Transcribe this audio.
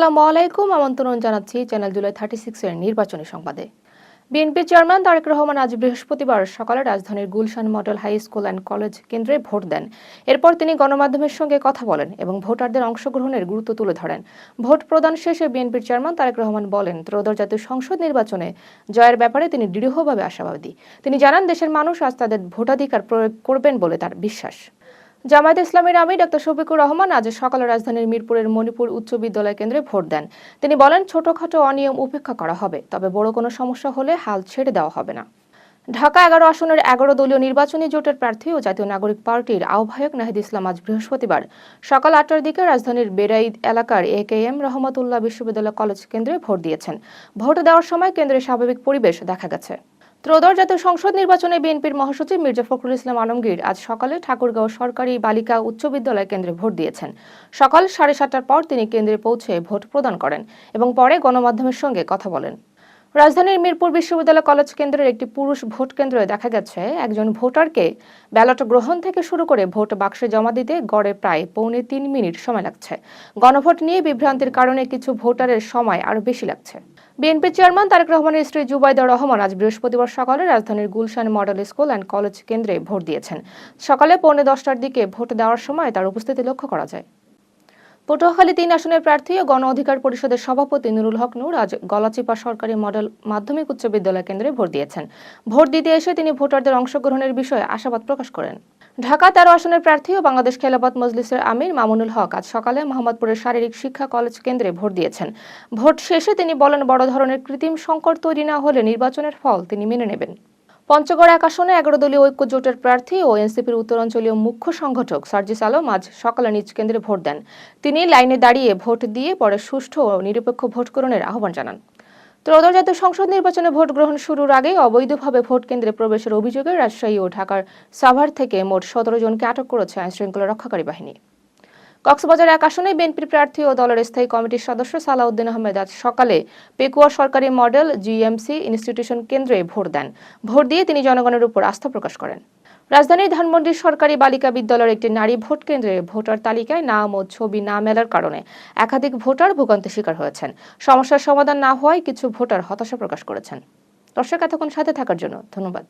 আসসালামু আলাইকুম। আমন্ত্রণ জানাচ্ছি চ্যানেল জুলাই 36 এর নির্বাচনী সংবাদে। বিএনপির চেয়ারম্যান তারেক রহমান আজ বৃহস্পতিবার সকালে রাজধানীর Gulshan model high school and college কেন্দ্রে ভোট দেন। এরপর তিনি গণমাধ্যমের সঙ্গে কথা বলেন এবং ভোটারদের অংশগ্রহণের গুরুত্ব তুলে ধরেন। ভোট প্রদান শেষে বিএনপির চেয়ারম্যান তারেক রহমান বলেন, ত্রয়োদশ জাতীয় সংসদ নির্বাচনে জয়ের ব্যাপারে তিনি দৃঢ়ভাবে আশাবাদী। তিনি জানান, দেশের মানুষ আজ তাদের ভোটাধিকার প্রয়োগ করবেন বলে তার বিশ্বাস। জামায়াত ইসলামীর আমির ডক্টর শফিকুর রহমান আজ সকালে রাজধানীর মিরপুরের মণিপুর উচ্চ বিদ্যালয় কেন্দ্রে ভোট দেন। তিনি বলেন, ছোটখাটো অনিয়ম উপেক্ষা করা হবে, তবে বড় কোনো সমস্যা হলে হাল ছেড়ে দেওয়া হবে না। ঢাকা 11 আসনের 11 দলীয় নির্বাচনী জোটের প্রার্থী ও জাতীয় নাগরিক পার্টির আহ্বায়ক নাহিদ ইসলাম আজ বৃহস্পতিবার সকাল 8টার দিকে রাজধানীর বেড়াই এলাকার একেএম রহমতুল্লাহ বিশ্ববিদ্যালয় কলেজ কেন্দ্রে ভোট দিয়েছেন। ভোট দেওয়ার সময় কেন্দ্রে স্বাভাবিক পরিবেশ দেখা গেছে। ত্রয়োদশ জাতীয় সংসদ নির্বাচনে বিএনপির মহাসচিব মির্জা ফখরুল ইসলাম আলমগীর আজ সকালে ঠাকুরগাঁও সরকারি বালিকা উচ্চ বিদ্যালয় কেন্দ্রে ভোট দিয়েছেন। সকাল 7:30টার পর তিনি কেন্দ্রে পৌঁছে ভোট প্রদান করেন এবং পরে গণমাধ্যমের সঙ্গে কথা বলেন। রাজধানীর মিরপুর বিশ্ববিদ্যালয় কলেজ কেন্দ্রের একটি পুরুষ ভোট কেন্দ্রে দেখা গেছে, একজন ভোটারকে ব্যালট গ্রহণ থেকে শুরু করে ভোট বাক্সে জমা দিতে গড়ে প্রায় পৌনে 3 মিনিট সময় লাগছে। গণভোট নিয়ে বিভ্রান্তির কারণে কিছু ভোটারের সময় আরও বেশি লাগছে। বিএনপি চেয়ারম্যান তারেক রহমানের স্ত্রী জুবাইদা রহমান আজ বৃহস্পতিবার সকালে রাজধানীর Gulshan model school and college কেন্দ্রে ভোট দিয়েছেন। সকালে পৌনে 10টার দিকে ভোট দেওয়ার সময় তার উপস্থিতি লক্ষ্য করা যায়। পটুয়াখালী 3 আসনের প্রার্থী ও গণ অধিকার পরিষদের সভাপতি নুরুল হক নূর আজ গলাচিপা সরকারি মডেল মাধ্যমিক উচ্চ বিদ্যালয় কেন্দ্রে ভোট দিয়েছেন। ভোট দিতে এসে তিনি ভোটারদের অংশগ্রহণের বিষয়ে আশাবাদ প্রকাশ করেন। ঢাকা 13 আসনের প্রার্থী ও বাংলাদেশ খেলাফত মজলিসের আমির মামুনুল হক আজ সকালে মোহাম্মদপুরের শারীরিক শিক্ষা কলেজ কেন্দ্রে ভোট দিয়েছেন। ভোট শেষে তিনি বলেন, বড় ধরনের কৃত্রিম সংকট তৈরি না হলে নির্বাচনের ফল তিনি মেনে নেবেন। পঞ্চগড় 1 আসনে 11 দলীয় ঐক্য জোটের প্রার্থী ও এনসিপির উত্তরাঞ্চলীয় মুখ্য সংগঠক সার্জিস আলম আজ সকালে নিজ কেন্দ্রে ভোট দেন। তিনি লাইনে দাঁড়িয়ে ভোট দিয়ে পরে সুষ্ঠু ও নিরপেক্ষ ভোট গ্রহণের আহ্বান জানান। ত্রয়োদশ জাতীয় সংসদ নির্বাচনে ভোট গ্রহণ শুরুর আগেই অবৈধভাবে ভোট কেন্দ্রে প্রবেশের অভিযোগে রাজশাহী ও ঢাকার সাভার থেকে মোট 17 জনকে আটক করেছে আইনশৃঙ্খলা রক্ষাকারী বাহিনী। কক্সবাজার 1 আসনে বিএনপির প্রার্থী ও দলের স্থায়ী কমিটির সদস্য সালাউদ্দিন আহমেদ আজ সকালে পেকুয়া সরকারি মডেল জিএমসি ইনস্টিটিউশন কেন্দ্রে ভোট দেন। ভোট দিয়ে তিনি জনগণের উপর আস্থা প্রকাশ করেন। রাজধানীর ধানমন্ডির সরকারি বালিকা বিদ্যালয়ের একটি নারী ভোট কেন্দ্রে ভোটার তালিকায় নাম ও ছবি না মেলার কারণে একাধিক ভোটার ভোগান্তির শিকার হয়েছেন। সমস্যার সমাধান না হওয়ায় কিছু ভোটার হতাশা প্রকাশ করেছেন। দর্শক, এতক্ষণ সাথে থাকার জন্য ধন্যবাদ।